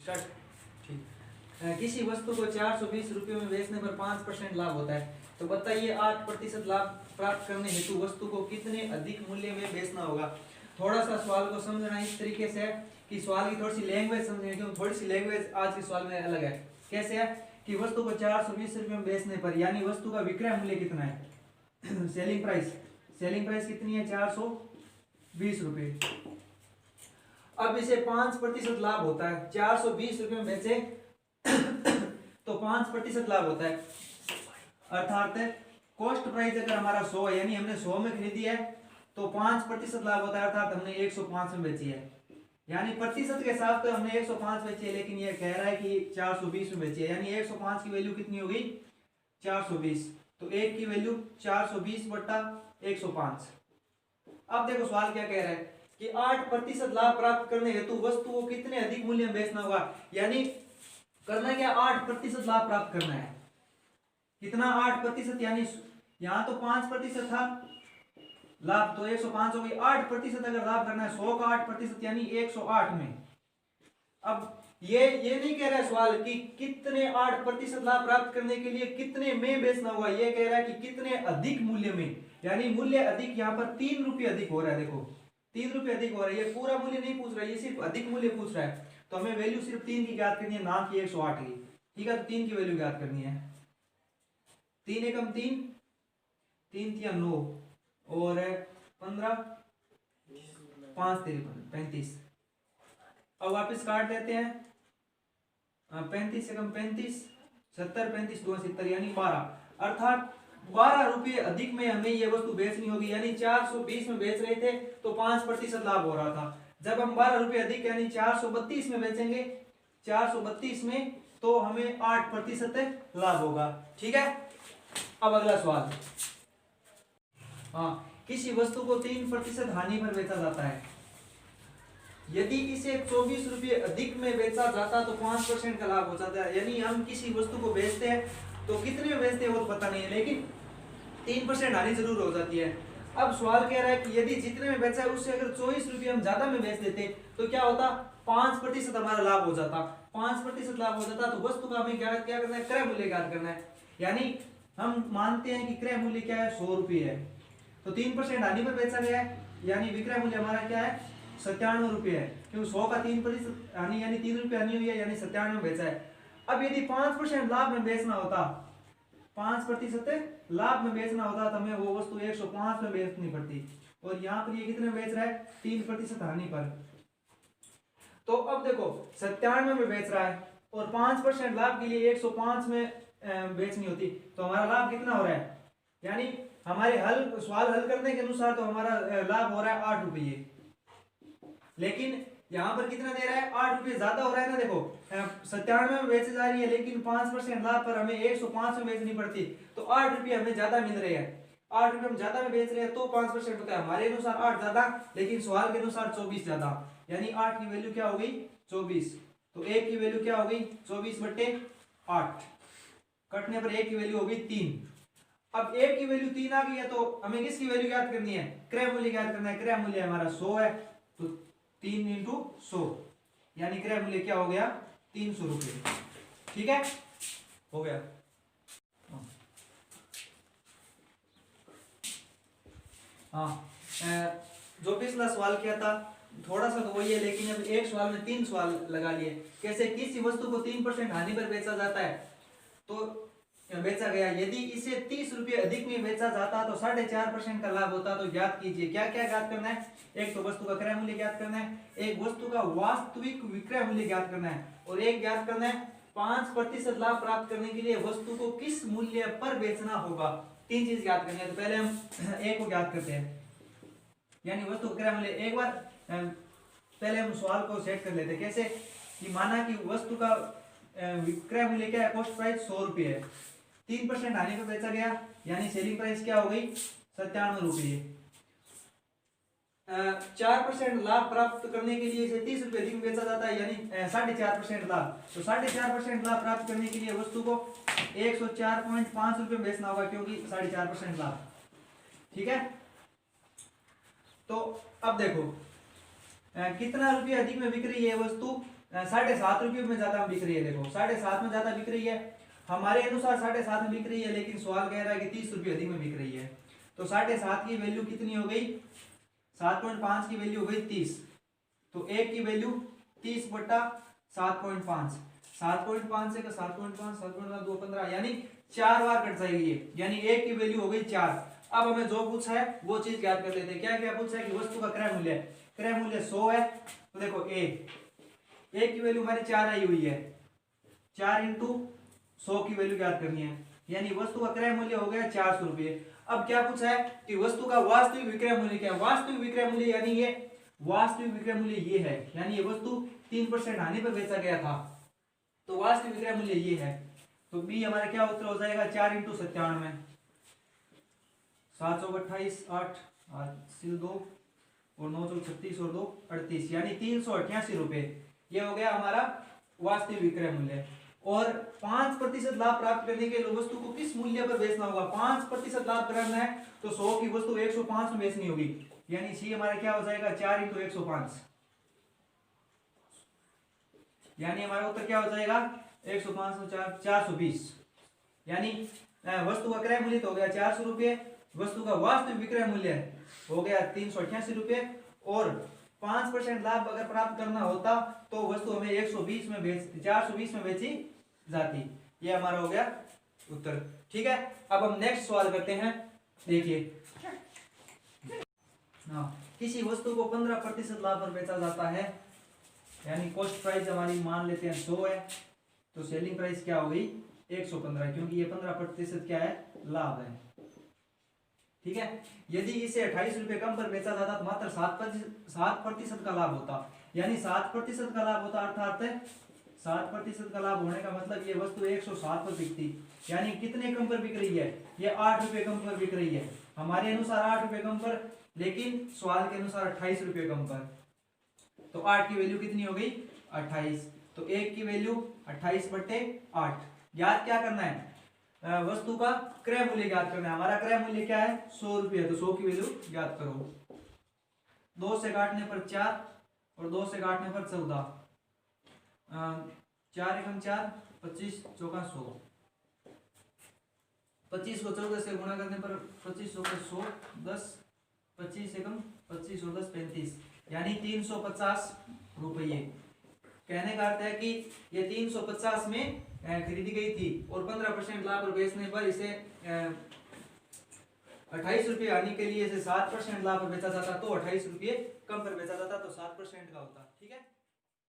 Start. ठीक। किसी वस्तु को 420 रुपये में बेचने पर 5% लाभ होता है, तो बताइए 8% लाभ प्राप्त करने हेतु वस्तु को कितने अधिक मूल्य में बेचना होगा। थोड़ा सा सवाल को समझना इस तरीके से है कि सवाल की थोड़ी सी लैंग्वेज समझने, क्योंकि थोड़ी सी लैंग्वेज आज के सवाल में अलग है। कैसे है कि वस्तु को 420 रुपये में बेचने पर, यानी वस्तु का विक्रय मूल्य कितना है, सेलिंग प्राइस कितनी है, 420 रुपये। अब इसे 5% लाभ होता है, 420 रुपये में बेचे तो 5% लाभ होता है, अर्थात कॉस्ट प्राइस अगर हमारा 100 है, यानी हमने 100 में खरीदी है तो 5% लाभ होता है, अर्थात हमने 105 में बेची है। यानी प्रतिशत के साथ तो हमने 105 बेची है, लेकिन ये कह रहा है कि 420 में बेची है, यानी 105 की वैल्यू कितनी होगी, 420। तो एक की वैल्यू 420 बटा 105। अब देखो सवाल क्या कह रहा है कि 8% लाभ प्राप्त करने हेतु वस्तु को कितने अधिक मूल्य में बेचना होगा। यानी करना क्या, 8% लाभ प्राप्त करना है। कितना, 8%, यानी यहां तो 5% था लाभ, तो 105 हो गई। 8% अगर लाभ करना है, 100 का 8% यानी 108 में। अब ये नहीं कह रहा है सवाल कि कितने 8% लाभ प्राप्त करने के लिए कितने में बेचना होगा, ये कह रहा है कि कितने अधिक मूल्य में, यानी मूल्य अधिक। यहाँ पर 3 रुपये अधिक हो रहा है, देखो 3 रुपये अधिक हो रहा है। ये पूरा मूल्य नहीं पूछ रहा है, ये सिर्फ अधिक मूल्य पूछ रहा है। तो हमें वैल्यू सिर्फ 3 की ज्ञात करनी है, ना कि 108 की। ठीक है, तो 3 की वैल्यू ज्ञात करनी है। 3 एकम 3, 3 तिया 9 और 15, 5 तिरपन 35। अब वापस काट देते हैं, 35 एकम 35, 70, 35 2 70, यानी 12। अर्थात 12 रुपये अधिक में हमें ये वस्तु बेचनी होगी। यानी 420 में बेच रहे थे तो 5% लाभ हो रहा था। जब हम 12 रुपये अधिक यानी 432 में बेचेंगे, 432 में, तो हमें 8% लाभ होगा। ठीक है, अब अगला सवाल। हाँ, किसी वस्तु को 3% हानि पर बेचा जाता है, यदि इसे 24 रुपये अधिक में बेचा जाता तो 5% का लाभ हो जाता है। यानी हम किसी वस्तु को बेचते हैं तो कितने में बेचते हैं वो तो पता नहीं है, लेकिन 3% हानि जरूर हो जाती है। अब सवाल कह रहा है कि यदि जितने में बेचा है उससे अगर 24 रुपये हम ज्यादा में बेच देते तो क्या होता, 5% हमारा लाभ हो जाता। 5% लाभ हो जाता तो वस्तु का हमें क्या करना है, क्रय मूल्य ज्ञात करना है। यानी हम मानते हैं कि क्रय मूल्य क्या है, 100 रुपये है, तो 3% हानि पर बेचा गया है, यानी विक्रय मूल्य हमारा क्या है, 97 रुपये है। क्योंकि 100 का 3% हानि यानी 3 रुपये हानि हुई है, यानी 97 में बेचा है। अब यदि 5% लाभ में बेचना होता, 5% लाभ में बेचना होता तो हमें वो वस्तु 105 में बेचनी पड़ती, और यहाँ पर ये कितने बेच रहा है, 3% हानि पर। तो अब देखो 97 में बेच रहा है और 5% लाभ के लिए 105 में बेचनी होती, तो हमारा लाभ कितना हो रहा है, यानी हमारे सवाल हल करने के अनुसार तो हमारा लाभ हो रहा है 8 रुपये, लेकिन यहाँ पर कितना दे रहा है, 8 रुपये ज्यादा हो रहा है ना। देखो 97 में बेची जा रही है, लेकिन 5% लाभ पर हमें 105 में बेचनी पड़ती, तो 8 रुपये हमें ज्यादा मिल रहे हैं। 8 रुपये हम ज्यादा में बेच रहे हैं तो 5% होता है, हमारे अनुसार 8 ज्यादा, लेकिन सवाल के अनुसार 24 ज्यादा, यानी 8 की वैल्यू क्या हो गई, 24। तो 1 की वैल्यू क्या हो गई, 24 बटे 8, कटने पर 1 की वैल्यू हो गई 3। अब 1 की वैल्यू 3 आ गई है तो हमें किसकी वैल्यू ज्ञात करनी है, क्रय मूल्य ज्ञात करना है। क्रय मूल्य हमारा 100 है, तो 3 × 100, यानी क्रय मूल्य क्या हो गया, 300 रुपये। ठीक है, हो गया। हाँ, जो पिछला सवाल किया था थोड़ा सा तो वही है, लेकिन अब एक सवाल में 3 सवाल लगा लिए। कैसे, किसी वस्तु को 3% हानि पर बेचा जाता है, तो बेचा गया, यदि इसे 30 रुपये अधिक में बेचा जाता तो 4.5% का लाभ होता, तो ज्ञात कीजिए। क्या क्या ज्ञात करना है, एक तो वस्तु का क्रय मूल्य ज्ञात करना है, एक वस्तु का वास्तविक विक्रय मूल्य ज्ञात करना है, और एक ज्ञात करना है 5% लाभ प्राप्त करने के लिए वस्तु को किस मूल्य पर बेचना होगा। 3 चीज ज्ञात करनी है। तो पहले हम एक को ज्ञात करते हैं, यानी वस्तु का क्रय मूल्य। एक बार पहले हम सवाल को सेट कर लेते हैं। कैसे, कि माना कि वस्तु का विक्रय मूल्य क्या है, कॉस्ट प्राइस 100 रुपये है, 3% हानि पर बेचा गया, यानी सेलिंग प्राइस क्या हो गई, 97 रुपये। 4% लाभ प्राप्त करने के लिए इसे 30 रुपये अधिक बेचा जाता है, यानी 4.5% लाभ। तो 4.5% लाभ प्राप्त करने के लिए वस्तु को 104.5 रुपये बेचना होगा, क्योंकि 4.5% लाभ। ठीक है, तो अब देखो कितना रुपये अधिक में बिक रही है वस्तु, ₹7.5 में ज्यादा बिक रही है। देखो 7.5 में ज्यादा बिक रही है, हमारे अनुसार 7.5 में बिक रही है, लेकिन सवाल कह रहा है कि ₹30 अधिक में बिक रही है। तो 7.5 की वैल्यू कितनी हो गई, 7.5 की वैल्यू हो गई 30। तो एक की वैल्यू 30 बटा 7.5, 7.5 से 7.5, 7.5 2 15, यानी 4 बार कट जाएगी ये, यानी एक की वैल्यू हो गई 4। अब हमें जो पूछा है वो चीज याद कर लेते हैं। क्या क्या पूछा है कि वस्तु का क्रय मूल्य, क्रय मूल्य 100 है। तो देखो ए की वैल्यू हमारी 4 आई हुई है, 4 इंटू 100 की वैल्यू याद करनी है, यानी वस्तु का क्रय मूल्य हो गया ₹400। अब क्या पूछा है कि वस्तु का वास्तविक विक्रय मूल्य क्या है। वास्तविक विक्रय मूल्य यानी ये वास्तविक विक्रय मूल्य ये है, यानी ये वस्तु 3% हानि पर बेचा गया था, तो वास्तविक विक्रय मूल्य ये है। तो बी हमारा क्या उत्तर हो जाएगा, 4 इंटू 97, 7 चौक 28, 8 सिल 2 और 9 चौक 36 और 2 38, यानी ₹388। ये हो गया हमारा वास्तविक विक्रय मूल्य। और 5% लाभ प्राप्त करने के लिए वस्तु को किस मूल्य पर बेचना होगा। 5% लाभ करना है तो 100 की वस्तु 105 में बेचनी होगी, यानी सी हमारा क्या हो जाएगा, 4 इंटू 105, यानी हमारा उत्तर क्या हो जाएगा, 105 420। यानी वस्तु का क्रय मूल्य तो हो गया ₹400, वस्तु का वास्तविक विक्रय मूल्य हो गया ₹388, और 5% लाभ अगर प्राप्त करना होता तो वस्तु हमें 420 में बेची जाती। ये हमारा हो गया उत्तर। ठीक है, अब हम नेक्स्ट सवाल करते हैं। देखिए, किसी वस्तु को 15% लाभ पर बेचा जाता है, यानी कॉस्ट प्राइस हमारी मान लेते हैं 100 है, तो सेलिंग प्राइस क्या हो गई 115, क्योंकि ये 15% क्या है, लाभ है। ठीक है, यदि इसे ₹28 कम पर बेचा जाता तो मात्र 7% का लाभ होता, यानी 7% का लाभ होता, अर्थात 7% का लाभ होने का मतलब ये वस्तु 107 पर बिकती, यानी कितने कम पर बिक रही है, ये ₹8 कम पर बिक रही है। हमारे अनुसार ₹8 कम पर, लेकिन सवाल के अनुसार ₹28 कम पर। तो 8 की वैल्यू कितनी हो गई, 28। तो 1 की वैल्यू 28/8। याद क्या करना है, वस्तु का क्रय मूल्य याद करना है। हमारा क्रय मूल्य क्या है, ₹100, तो 100 की वैल्यू याद करो। 2 से काटने पर 4 और 2 से काटने पर 14, 4 एकम 4, 25 चौका 100, 25 को 14 से गुणा करने पर 25 चौका 100, 10, 25 एकम 25 और 10 35, यानी ₹350। कहने का अर्थ है कि ये 350 में खरीदी गई थी, और 15% लाभ पर बेचने पर इसे ₹28 आने के लिए इसे 7% लाभ पर बेचा जाता, तो ₹28 कम पर बेचा जाता, तो 7% का होता। ठीक है।